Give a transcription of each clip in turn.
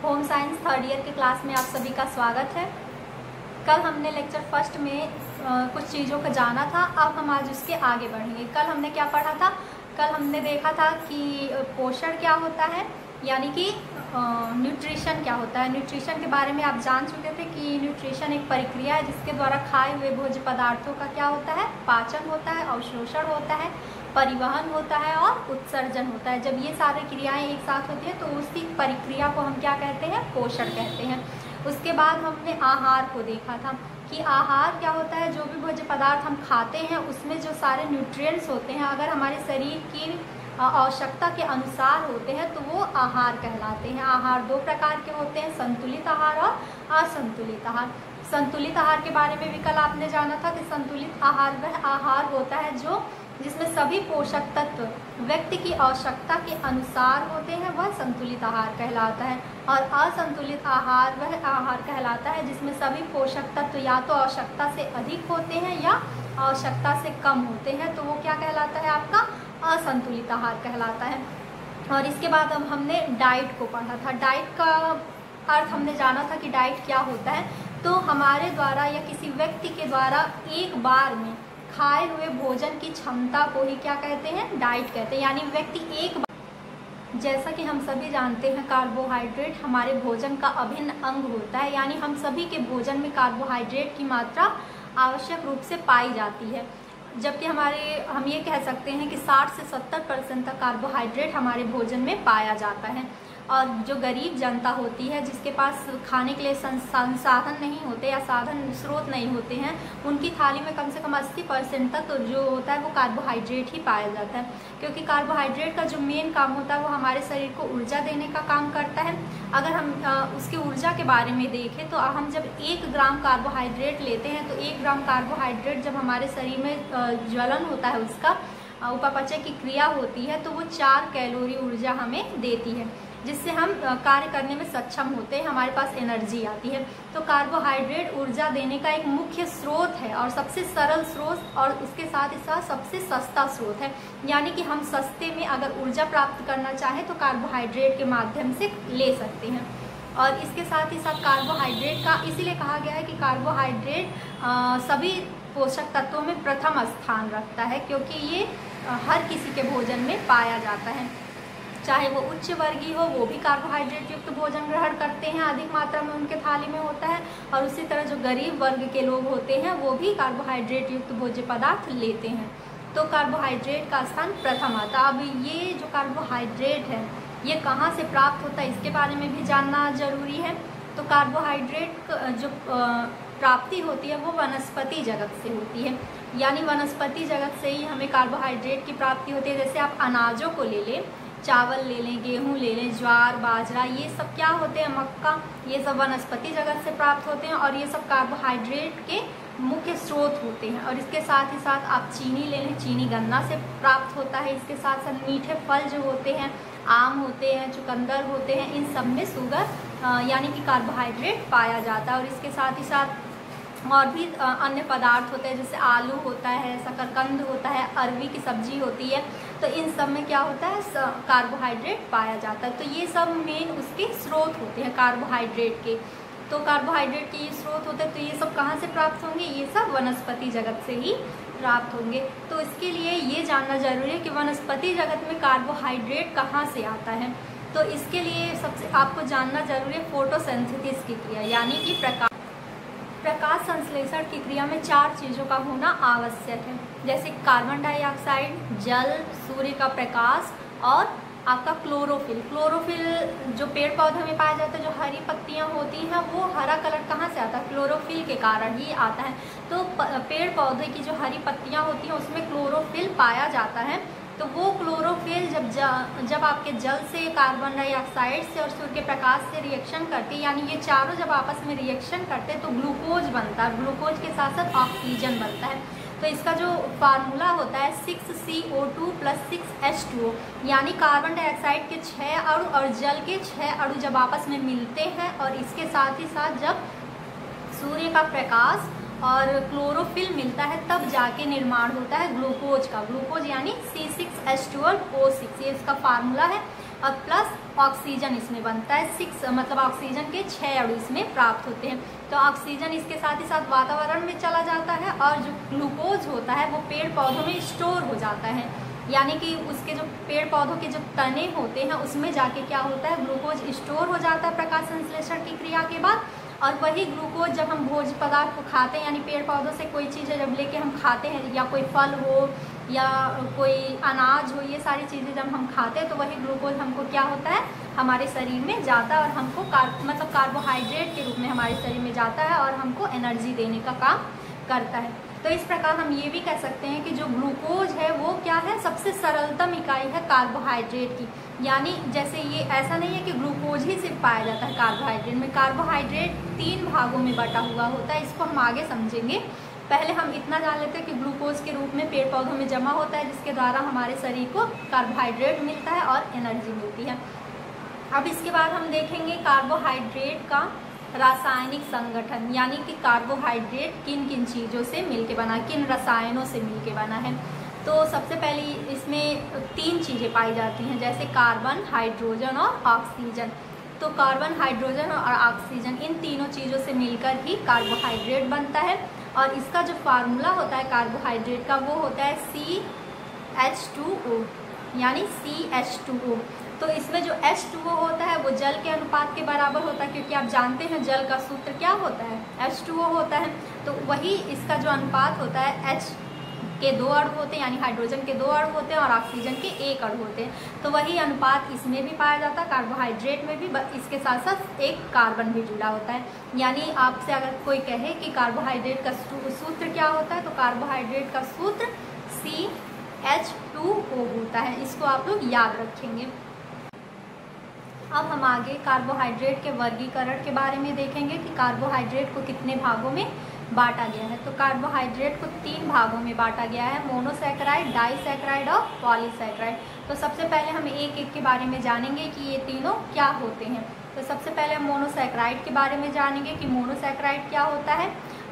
Home science third year के class में आप सभी का स्वागत है। कल हमने लेक्चर फर्स्ट में कुछ चीज़ों को जाना था, अब हम आज उसके आगे बढ़ेंगे। कल हमने क्या पढ़ा था? कल हमने देखा था कि पोषण क्या होता है, यानी कि न्यूट्रिशन क्या होता है। न्यूट्रिशन के बारे में आप जान चुके थे कि न्यूट्रिशन एक प्रक्रिया है जिसके द्वारा खाए हुए भोज्य पदार्थों का क्या होता है, पाचन होता है, अवशोषण होता है, परिवहन होता है और उत्सर्जन होता है। जब ये सारी क्रियाएं एक साथ होती हैं तो उसी प्रक्रिया को हम क्या कहते हैं, पोषण कहते हैं। उसके बाद हमने आहार को देखा था कि आहार क्या होता है। जो भी भोज्य पदार्थ हम खाते हैं उसमें जो सारे न्यूट्रिएंट्स होते हैं, अगर हमारे शरीर की आवश्यकता के अनुसार होते हैं तो वो आहार कहलाते हैं। आहार दो प्रकार के होते हैं, संतुलित आहार और असंतुलित आहार। संतुलित आहार के बारे में भी कल आपने जाना था कि संतुलित आहार वह आहार होता है जिसमें सभी पोषक तत्व व्यक्ति की आवश्यकता के अनुसार होते हैं, वह संतुलित आहार कहलाता है। और असंतुलित आहार वह आहार कहलाता है जिसमें सभी पोषक तत्व या तो आवश्यकता से अधिक होते हैं या आवश्यकता से कम होते हैं, तो वो क्या कहलाता है, आपका असंतुलित आहार कहलाता है। और इसके बाद अब हमने डाइट को पढ़ा था। डाइट का अर्थ हमने जाना था कि डाइट क्या होता है। तो हमारे द्वारा या किसी व्यक्ति के द्वारा एक बार में खाए हुए भोजन की क्षमता को ही क्या कहते हैं, डाइट कहते हैं। यानी व्यक्ति एक बार, जैसा कि हम सभी जानते हैं कार्बोहाइड्रेट हमारे भोजन का अभिन्न अंग होता है, यानी हम सभी के भोजन में कार्बोहाइड्रेट की मात्रा आवश्यक रूप से पाई जाती है। जबकि हम ये कह सकते हैं कि 60 से 70% तक कार्बोहाइड्रेट हमारे भोजन में पाया जाता है। और जो गरीब जनता होती है, जिसके पास खाने के लिए संसाधन नहीं होते या साधन स्रोत नहीं होते हैं, उनकी थाली में कम से कम 80% तक जो होता है वो कार्बोहाइड्रेट ही पाया जाता है। क्योंकि कार्बोहाइड्रेट का जो मेन काम होता है वो हमारे शरीर को ऊर्जा देने का काम करता है। अगर हम उसकी ऊर्जा के बारे में देखें तो हम जब 1 ग्राम कार्बोहाइड्रेट लेते हैं तो 1 ग्राम कार्बोहाइड्रेट जब हमारे शरीर में ज्वलन होता है, उसका उपापचय की क्रिया होती है, तो वो 4 कैलोरी ऊर्जा हमें देती है, जिससे हम कार्य करने में सक्षम होते हैं, हमारे पास एनर्जी आती है। तो कार्बोहाइड्रेट ऊर्जा देने का एक मुख्य स्रोत है और सबसे सरल स्रोत, और उसके साथ ही साथ सबसे सस्ता स्रोत है। यानी कि हम सस्ते में अगर ऊर्जा प्राप्त करना चाहें तो कार्बोहाइड्रेट के माध्यम से ले सकते हैं। और इसके साथ ही साथ कार्बोहाइड्रेट का इसीलिए कहा गया है कि कार्बोहाइड्रेट सभी पोषक तत्वों में प्रथम स्थान रखता है, क्योंकि ये हर किसी के भोजन में पाया जाता है। चाहे वो उच्च वर्गीय हो, वो भी कार्बोहाइड्रेट युक्त भोजन ग्रहण करते हैं, अधिक मात्रा में उनके थाली में होता है। और उसी तरह जो गरीब वर्ग के लोग होते हैं वो भी कार्बोहाइड्रेट युक्त भोज्य पदार्थ लेते हैं। तो कार्बोहाइड्रेट का स्थान प्रथम आता है। अब ये जो कार्बोहाइड्रेट है ये कहाँ से प्राप्त होता है, इसके बारे में भी जानना जरूरी है। तो कार्बोहाइड्रेट जो प्राप्ति होती है वो वनस्पति जगत से होती है, यानी वनस्पति जगत से ही हमें कार्बोहाइड्रेट की प्राप्ति होती है। जैसे आप अनाजों को ले लें, चावल ले लें, गेहूं ले लें, ज्वार, बाजरा, ये सब क्या होते हैं, मक्का, ये सब वनस्पति जगत से प्राप्त होते हैं और ये सब कार्बोहाइड्रेट के मुख्य स्रोत होते हैं। और इसके साथ ही साथ आप चीनी ले लें, चीनी गन्ना से प्राप्त होता है। इसके साथ साथ मीठे फल जो होते हैं, आम होते हैं, चुकंदर होते हैं, इन सब में शुगर यानी कि कार्बोहाइड्रेट पाया जाता है। और इसके साथ ही साथ और भी अन्य पदार्थ होते हैं, जैसे आलू होता है, शकरकंद होता है, अरवी की सब्जी होती है, तो इन सब में क्या होता है, कार्बोहाइड्रेट पाया जाता है। तो ये सब मेन उसके स्रोत होते हैं कार्बोहाइड्रेट के। तो कार्बोहाइड्रेट के ये स्रोत होते हैं, तो ये सब कहाँ से प्राप्त होंगे, ये सब वनस्पति जगत से ही प्राप्त होंगे। तो इसके लिए ये जानना जरूरी है कि वनस्पति जगत में कार्बोहाइड्रेट कहाँ से आता है। तो इसके लिए सबसे आपको जानना जरूरी है फोटोसिंथेसिस की क्रिया, यानी कि प्रकाश संश्लेषण की क्रिया में 4 चीज़ों का होना आवश्यक है, जैसे कार्बन डाइऑक्साइड, जल, सूर्य का प्रकाश और आपका क्लोरोफिल। क्लोरोफिल जो पेड़ पौधे में पाया जाता है, जो हरी पत्तियां होती हैं, वो हरा कलर कहाँ से आता है, क्लोरोफिल के कारण ही आता है। तो पेड़ पौधे की जो हरी पत्तियां होती हैं उसमें क्लोरोफिल पाया जाता है। तो वो क्लोरोफिल जब आपके जल से, कार्बन डाइऑक्साइड से और सूर्य के प्रकाश से रिएक्शन करती है, यानी ये चारों जब आपस में रिएक्शन करते हैं तो ग्लूकोज बनता है। ग्लूकोज के साथ साथ ऑक्सीजन बनता है। तो इसका जो फार्मूला होता है 6CO2 + 6H2O, यानी कार्बन डाइऑक्साइड के 6 अणु और जल के 6 अणु जब आपस में मिलते हैं और इसके साथ ही साथ जब सूर्य का प्रकाश और क्लोरोफिल मिलता है, तब जाके निर्माण होता है ग्लूकोज का। ग्लूकोज यानी C6H12O6, ये इसका फार्मूला है। और प्लस ऑक्सीजन इसमें बनता है, 6 मतलब ऑक्सीजन के 6 अणु इसमें प्राप्त होते हैं। तो ऑक्सीजन इसके साथ ही साथ वातावरण में चला जाता है, और जो ग्लूकोज होता है वो पेड़ पौधों में स्टोर हो जाता है, यानी कि उसके जो पेड़ पौधों के जो तने होते हैं उसमें जाके क्या होता है, ग्लूकोज स्टोर हो जाता है प्रकाश संश्लेषण की क्रिया के बाद। और वही ग्लूकोज जब हम भोज्य पदार्थ को खाते हैं, यानी पेड़ पौधों से कोई चीज़ें जब लेके हम खाते हैं, या कोई फल हो या कोई अनाज हो, ये सारी चीज़ें जब हम खाते हैं तो वही ग्लूकोज हमको क्या होता है, हमारे शरीर में जाता है, और हमको मतलब कार्बोहाइड्रेट के रूप में हमारे शरीर में जाता है और हमको एनर्जी देने का काम करता है। तो इस प्रकार हम ये भी कह सकते हैं कि जो ग्लूकोज है वो क्या है, सबसे सरलतम इकाई है कार्बोहाइड्रेट की। यानी जैसे ये ऐसा नहीं है कि ग्लूकोज ही सिर्फ पाया जाता है कार्बोहाइड्रेट में, कार्बोहाइड्रेट 3 भागों में बटा हुआ होता है। इसको हम आगे समझेंगे। पहले हम इतना जान लेते हैं कि ग्लूकोज के रूप में पेड़ पौधों में जमा होता है, जिसके द्वारा हमारे शरीर को कार्बोहाइड्रेट मिलता है और एनर्जी मिलती है। अब इसके बाद हम देखेंगे कार्बोहाइड्रेट का रासायनिक संगठन, यानी कि कार्बोहाइड्रेट किन किन चीज़ों से मिलके बना, किन रसायनों से मिलके बना है। तो सबसे पहले इसमें 3 चीज़ें पाई जाती हैं, जैसे कार्बन, हाइड्रोजन और ऑक्सीजन। तो कार्बन, हाइड्रोजन और ऑक्सीजन, इन तीनों चीज़ों से मिलकर ही कार्बोहाइड्रेट बनता है। और इसका जो फार्मूला होता है कार्बोहाइड्रेट का, वो होता है CH2O, यानी CH2O। तो इसमें जो H2O होता है वो जल के अनुपात के बराबर होता है, क्योंकि आप जानते हैं जल का सूत्र क्या होता है, H2O होता है। तो वही इसका जो अनुपात होता है, H के 2 अणु होते हैं, यानी हाइड्रोजन के 2 अणु होते हैं और ऑक्सीजन के 1 अणु होते हैं। तो वही अनुपात इसमें भी पाया जाता है, कार्बोहाइड्रेट में भी। इसके साथ साथ एक कार्बन भी जुड़ा होता है। यानी आपसे अगर कोई कहे कि कार्बोहाइड्रेट का सूत्र क्या होता है, तो कार्बोहाइड्रेट का सूत्र CH2O होता है। इसको आप लोग याद रखेंगे। अब हम आगे कार्बोहाइड्रेट के वर्गीकरण के बारे में देखेंगे कि कार्बोहाइड्रेट को कितने भागों में बांटा गया है। तो कार्बोहाइड्रेट को 3 भागों में बांटा गया है, मोनोसैकेराइड, डाइसैकेराइड और पॉलीसैकेराइड। तो सबसे पहले हम एक एक के बारे में जानेंगे कि ये तीनों क्या होते हैं। तो सबसे पहले हम मोनोसैकेराइड के बारे में जानेंगे कि मोनोसैकेराइड क्या होता है।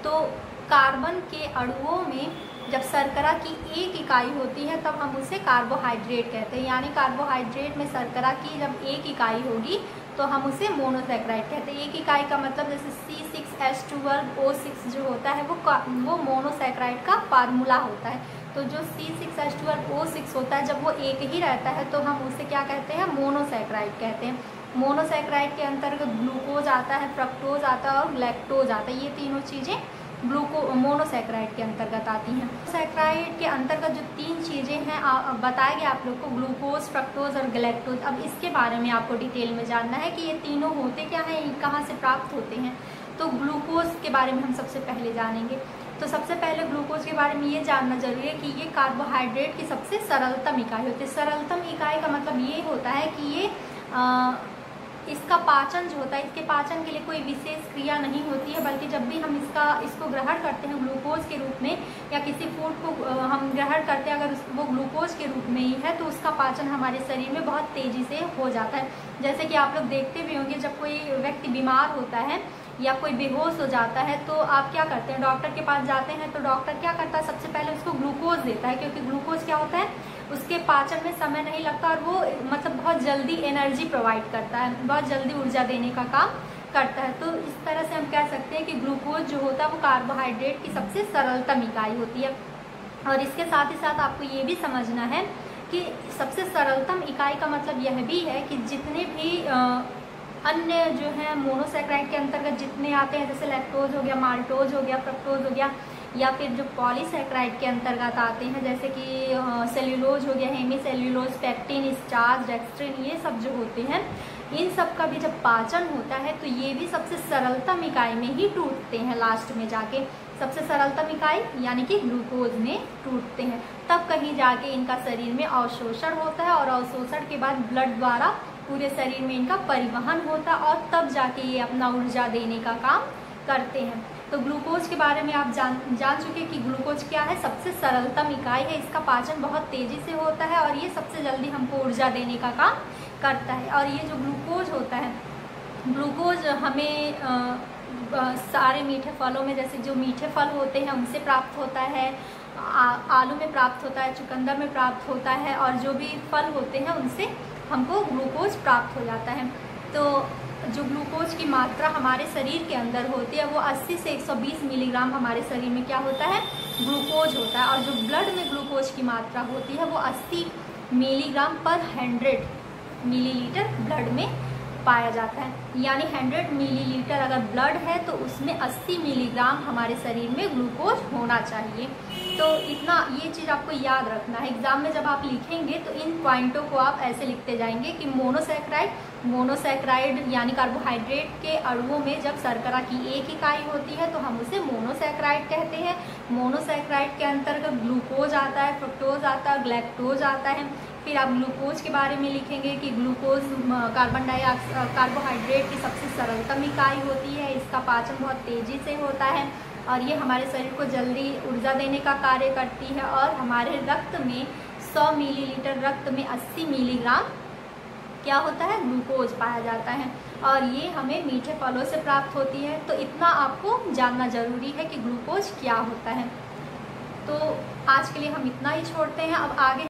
तो कार्बन के अणुओं में जब शर्करा की एक इकाई होती है तब हम उसे कार्बोहाइड्रेट कहते हैं। यानी कार्बोहाइड्रेट में शर्करा की जब एक इकाई होगी तो हम उसे मोनोसैकेराइड कहते हैं। एक इकाई का मतलब जैसे C6H12O6 जो होता है वो मोनोसैकेराइड का फार्मूला होता है। तो जो C6H12O6 होता है, जब वो एक ही रहता है तो हम उसे क्या कहते हैं, मोनोसैकेराइड कहते हैं। मोनोसैकेराइड के अंतर्गत ग्लूकोज आता है, फ्रक्टोज आता है और लैक्टोज आता है। ये तीनों चीज़ें मोनोसैकेराइड के अंतर्गत आती हैं। सैकेराइड के अंतर्गत जो 3 चीज़ें हैं बताया गया आप लोग को, ग्लूकोज, फ्रक्टोज और गैलेक्टोज। अब इसके बारे में आपको डिटेल में जानना है कि ये तीनों होते क्या हैं, कहाँ से प्राप्त होते हैं। तो ग्लूकोज के बारे में हम सबसे पहले जानेंगे। तो सबसे पहले ग्लूकोज के बारे में ये जानना जरूरी है कि ये कार्बोहाइड्रेट की सबसे सरलतम इकाई होती है। सरलतम इकाई का मतलब ये होता है कि ये इसका पाचन जो होता है, इसके पाचन के लिए कोई विशेष क्रिया नहीं होती है, बल्कि जब भी हम इसको ग्रहण करते हैं ग्लूकोज के रूप में, या किसी फूड को हम ग्रहण करते हैं अगर वो ग्लूकोज के रूप में ही है, तो उसका पाचन हमारे शरीर में बहुत तेज़ी से हो जाता है। जैसे कि आप लोग देखते भी होंगे, जब कोई व्यक्ति बीमार होता है या कोई बेहोश हो जाता है तो आप क्या करते हैं, डॉक्टर के पास जाते हैं। तो डॉक्टर क्या करता है, सबसे पहले उसको ग्लूकोज देता है, क्योंकि ग्लूकोज क्या होता है, उसके पाचन में समय नहीं लगता और वो मतलब बहुत जल्दी एनर्जी प्रोवाइड करता है, बहुत जल्दी ऊर्जा देने का काम करता है। तो इस तरह से हम कह सकते हैं कि ग्लूकोज जो होता है वो कार्बोहाइड्रेट की सबसे सरलतम इकाई होती है। और इसके साथ ही साथ आपको ये भी समझना है कि सबसे सरलतम इकाई का मतलब यह भी है कि जितने भी अन्य जो है मोनोसैकेराइड के अंतर्गत जितने आते हैं, जैसे लैक्टोज हो गया, माल्टोज हो गया, फ्रक्टोज हो गया, या फिर जो पॉलीसैकेराइड के अंतर्गत आते हैं जैसे कि सेल्यूलोज हो गया, हेमीसेल्यूलोज, पैक्टिन, स्टार्च, डेक्स्ट्रिन, ये सब जो होते हैं, इन सब का भी जब पाचन होता है तो ये भी सबसे सरलतम इकाई में ही टूटते हैं। लास्ट में जाके सबसे सरलतम इकाई यानी कि ग्लूकोज में टूटते हैं, तब कहीं जाके इनका शरीर में अवशोषण होता है और अवशोषण के बाद ब्लड द्वारा पूरे शरीर में इनका परिवहन होता है और तब जाके ये अपना ऊर्जा देने का काम करते हैं। तो ग्लूकोज के बारे में आप जान चुके कि ग्लूकोज क्या है, सबसे सरलतम इकाई है, इसका पाचन बहुत तेज़ी से होता है और ये सबसे जल्दी हमको ऊर्जा देने का काम करता है। और ये जो ग्लूकोज होता है, ग्लूकोज हमें सारे मीठे फलों में, जैसे जो मीठे फल होते हैं उनसे प्राप्त होता है, आलू में प्राप्त होता है, चुकंदर में प्राप्त होता है, और जो भी फल होते हैं उनसे हमको ग्लूकोज प्राप्त हो जाता है। तो जो ग्लूकोज की मात्रा हमारे शरीर के अंदर होती है वो 80 से 120 मिलीग्राम हमारे शरीर में क्या होता है, ग्लूकोज होता है। और जो ब्लड में ग्लूकोज की मात्रा होती है वो 80 मिलीग्राम पर 100 मिलीलीटर ब्लड में पाया जाता है। यानी 100 मिलीलीटर अगर ब्लड है तो उसमें 80 मिलीग्राम हमारे शरीर में ग्लूकोज होना चाहिए। तो इतना ये चीज़ आपको याद रखना है। एग्जाम में जब आप लिखेंगे तो इन पॉइंटों को आप ऐसे लिखते जाएंगे कि मोनोसैकराइड यानी कार्बोहाइड्रेट के अणुओं में जब शर्करा की एक इकाई होती है तो हम उसे मोनोसैकराइड कहते हैं। मोनोसैकराइड के अंतर्गत ग्लूकोज आता है, फ्रुक्टोज आता है, ग्लैक्टोज आता है। फिर आप ग्लूकोज के बारे में लिखेंगे कि ग्लूकोज कार्बोहाइड्रेट की सबसे सरलतम इकाई होती है, इसका पाचन बहुत तेज़ी से होता है और ये हमारे शरीर को जल्दी ऊर्जा देने का कार्य करती है। और हमारे रक्त में 100 मिलीलीटर रक्त में 80 मिलीग्राम क्या होता है, ग्लूकोज पाया जाता है। और ये हमें मीठे फलों से प्राप्त होती है। तो इतना आपको जानना ज़रूरी है कि ग्लूकोज क्या होता है। तो आज के लिए हम इतना ही छोड़ते हैं। अब आगे